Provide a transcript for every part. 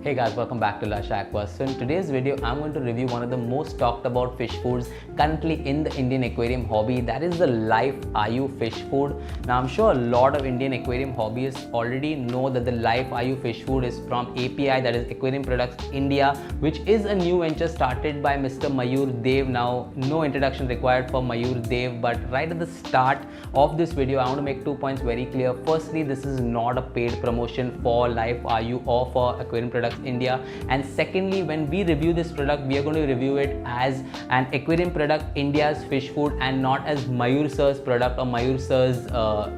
Hey guys, welcome back to Lush Aqua. So in today's video, I'm going to review one of the most talked about fish foods currently in the Indian aquarium hobby. That is the Life-Aayu fish food. Now I'm sure a lot of Indian aquarium hobbyists already know that the Life-Aayu fish food is from API, that is Aquarium Products India, which is a new venture started by Mr. Mayur Dev. Now no introduction required for Mayur Dev, but right at the start of this video, I want to make 2 points very clear. Firstly, this is not a paid promotion for Life-Aayu or for Aquarium Products India, and secondly, when we review this product, we are going to review it as an Aquarium Product India's fish food and not as Mayur Sir's product or Mayur Sir's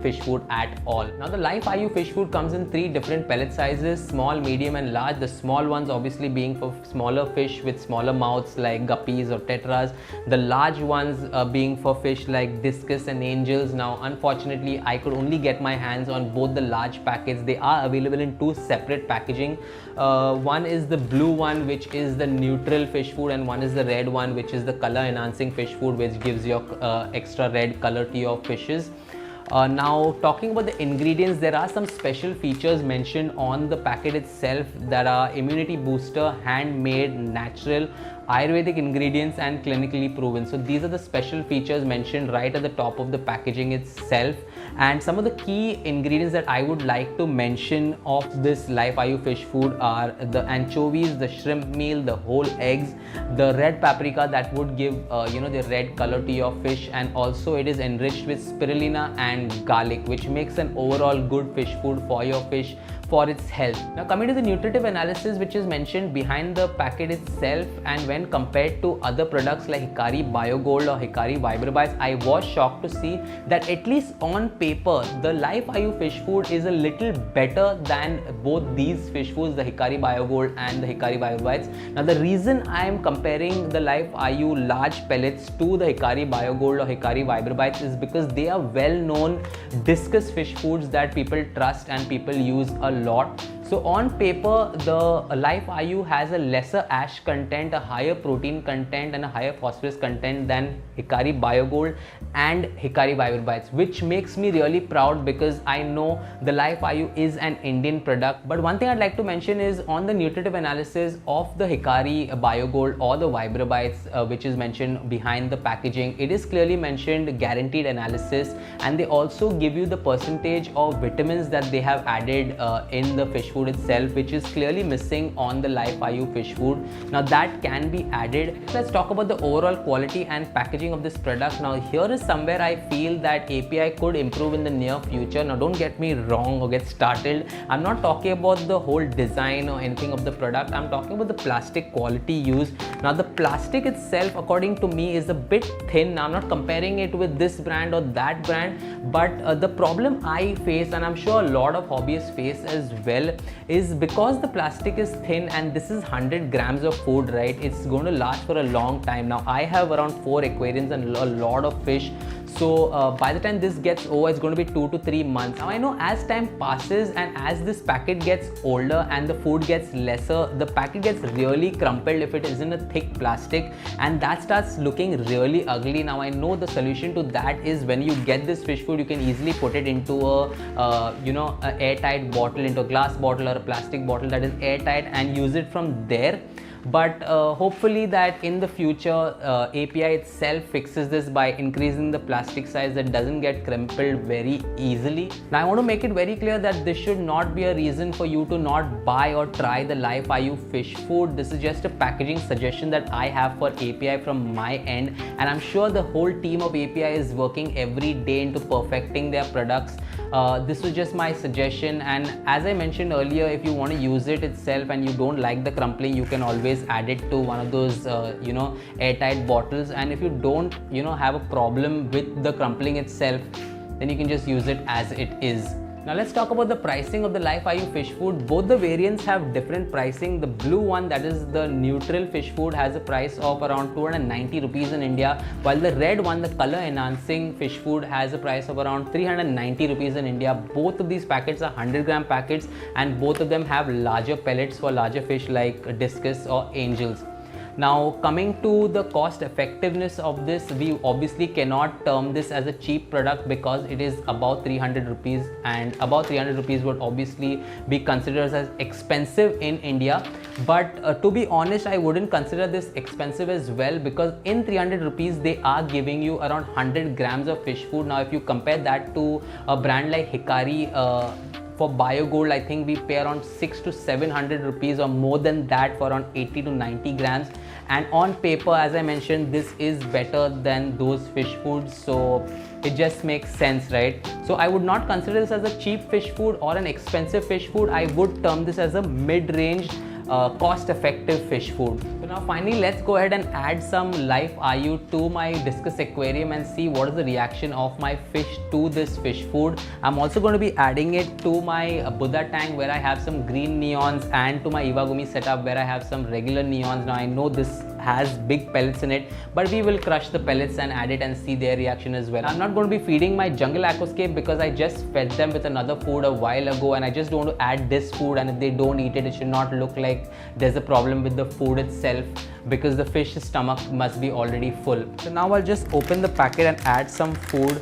fish food at all. Now the Life-Aayu fish food comes in 3 different pellet sizes: small, medium and large. The small ones obviously being for smaller fish with smaller mouths like guppies or tetras, the large ones being for fish like discus and angels. Now unfortunately, I could only get my hands on both the large packets. They are available in 2 separate packaging. One is the blue one, which is the neutral fish food, and one is the red one, which is the color enhancing fish food, which gives your extra red color to your fishes. Now talking about the ingredients, there are some special features mentioned on the packet itself that are immunity booster, handmade, natural, Ayurvedic ingredients and clinically proven. So these are the special features mentioned right at the top of the packaging itself. And some of the key ingredients that I would like to mention of this Life-Aayu fish food are the anchovies, the shrimp meal, the whole eggs, the red paprika that would give the red color to your fish, and also it is enriched with spirulina and garlic, which makes an overall good fish food for your fish for its health. Now coming to the nutritive analysis, which is mentioned behind the packet itself, and when compared to other products like Hikari BioGold or Hikari Vibrabites, I was shocked to see that at least on paper, the Life-Aayu fish food is a little better than both these fish foods, the Hikari BioGold and the Hikari Vibrabites. Now the reason I am comparing the Life-Aayu large pellets to the Hikari BioGold or Hikari Vibrabites is because they are well-known Discus fish foods that people trust and people use a lot. So on paper, the Life-Aayu has a lesser ash content, a higher protein content and a higher phosphorus content than Hikari BioGold and Hikari Vibrabites, which makes me really proud because I know the Life-Aayu is an Indian product. But one thing I'd like to mention is on the nutritive analysis of the Hikari BioGold or the Vibrabites, which is mentioned behind the packaging, it is clearly mentioned guaranteed analysis, and they also give you the percentage of vitamins that they have added in the fish food itself, which is clearly missing on the Life-Aayu fish food. Now that can be added. Let's talk about the overall quality and packaging of this product. Now here is somewhere I feel that API could improve in the near future. Now don't get me wrong or get startled. I'm not talking about the whole design or anything of the product. I'm talking about the plastic quality used. Now the plastic itself, according to me, is a bit thin. Now I'm not comparing it with this brand or that brand, but the problem I face, and I'm sure a lot of hobbyists face as well, is because the plastic is thin and this is 100 grams of food, right? It's going to last for a long time. Now I have around 4 aquariums and a lot of fish. So by the time this gets over, it's going to be 2 to 3 months. Now I know as time passes and as this packet gets older and the food gets lesser, the packet gets really crumpled if it isn't a thick plastic, and that starts looking really ugly. Now I know the solution to that is when you get this fish food, you can easily put it into a airtight bottle, into a glass bottle or a plastic bottle that is airtight, and use it from there. But hopefully that in the future API itself fixes this by increasing the plastic size that doesn't get crumpled very easily. Now I want to make it very clear that this should not be a reason for you to not buy or try the Life-Aayu fish food. This is just a packaging suggestion that I have for API from my end, and I'm sure the whole team of API is working every day into perfecting their products. This was just my suggestion, and as I mentioned earlier, if you want to use it itself and you don't like the crumpling, you can always add it to one of those airtight bottles, and if you don't have a problem with the crumpling itself, then you can just use it as it is. Now let's talk about the pricing of the Life-Aayu fish food. Both the variants have different pricing. The blue one, that is the neutral fish food, has a price of around 290 rupees in India, while the red one, the color enhancing fish food, has a price of around 390 rupees in India. Both of these packets are 100 gram packets, and both of them have larger pellets for larger fish like discus or angels. Now coming to the cost effectiveness of this, we obviously cannot term this as a cheap product because it is about 300 rupees, and about 300 rupees would obviously be considered as expensive in India. But to be honest, I wouldn't consider this expensive as well, because in 300 rupees they are giving you around 100 grams of fish food. Now if you compare that to a brand like Hikari, for BioGold, I think we pay around 600 to 700 rupees or more than that for around 80 to 90 grams. And on paper, as I mentioned, this is better than those fish foods, so it just makes sense, right? So I would not consider this as a cheap fish food or an expensive fish food. I would term this as a mid-range cost-effective fish food. So now finally, let's go ahead and add some Life-Aayu to my Discus aquarium and see what is the reaction of my fish to this fish food. I'm also going to be adding it to my Buddha tank where I have some green neons, and to my Iwagumi setup where I have some regular neons. Now I know this has big pellets in it, but we will crush the pellets and add it and see their reaction as well. I'm not going to be feeding my jungle aquascape because I just fed them with another food a while ago, and I just don't want to add this food, and if they don't eat it, it should not look like there's a problem with the food itself, because the fish's stomach must be already full. So now I'll just open the packet and add some food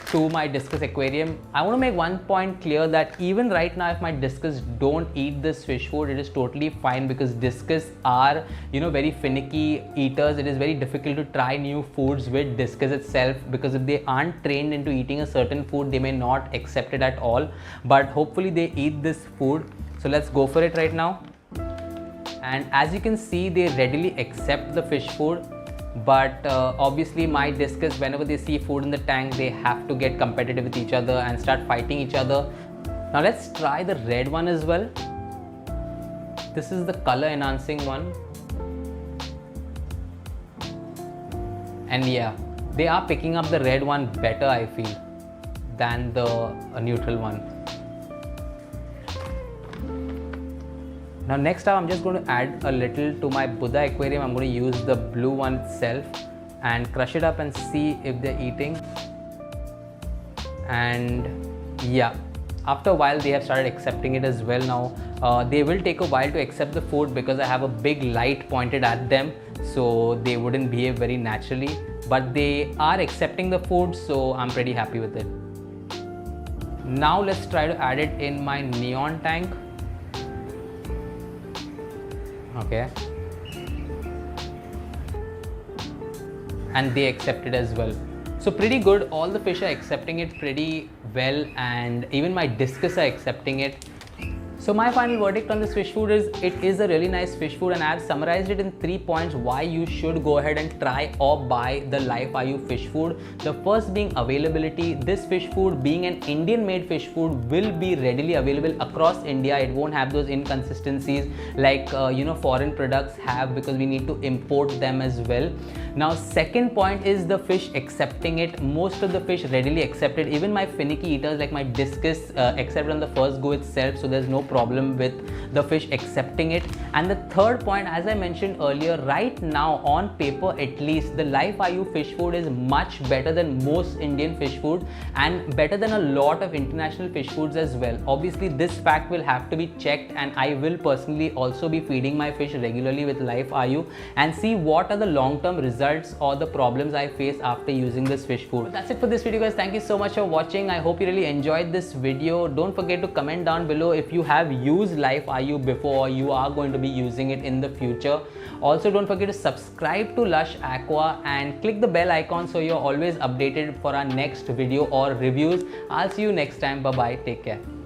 to my Discus aquarium. I want to make one point clear that even right now, if my Discus don't eat this fish food, it is totally fine, because Discus are, very finicky eaters. It is very difficult to try new foods with Discus itself, because if they aren't trained into eating a certain food, they may not accept it at all. But hopefully they eat this food. So let's go for it right now. And as you can see, they readily accept the fish food. But obviously my Discus, whenever they see food in the tank, they have to get competitive with each other and start fighting each other. Now let's try the red one as well. This is the color enhancing one. And yeah, they are picking up the red one better, I feel, than the neutral one. Now next up, I'm just going to add a little to my Buddha aquarium. I'm going to use the blue one itself and crush it up and see if they're eating. And yeah, after a while they have started accepting it as well. Now they will take a while to accept the food because I have a big light pointed at them, so they wouldn't behave very naturally. But they are accepting the food, so I'm pretty happy with it. Now let's try to add it in my neon tank. Okay, and they accept it as well. So pretty good, all the fish are accepting it pretty well, and even my Discus are accepting it. So my final verdict on this fish food is, it is a really nice fish food, and I have summarized it in 3 points why you should go ahead and try or buy the Life-Aayu fish food. The first being availability. This fish food, being an Indian made fish food, will be readily available across India. It won't have those inconsistencies like foreign products have, because we need to import them as well. Now second point is the fish accepting it. Most of the fish readily accept it. Even my finicky eaters like my Discus accept on the first go itself, so there's no problem with the fish accepting it. And the third point, as I mentioned earlier, right now on paper at least, the Life-Aayu fish food is much better than most Indian fish food, and better than a lot of international fish foods as well. Obviously this fact will have to be checked, and I will personally also be feeding my fish regularly with Life-Aayu and see what are the long-term results or the problems I face after using this fish food. But that's it for this video, guys. Thank you so much for watching. I hope you really enjoyed this video. Don't forget to comment down below if you have used Life-Aayu before, or you are going to be using it in the future. Also, don't forget to subscribe to Lush Aqua and click the bell icon so you're always updated for our next video or reviews. I'll see you next time. Bye bye. Take care.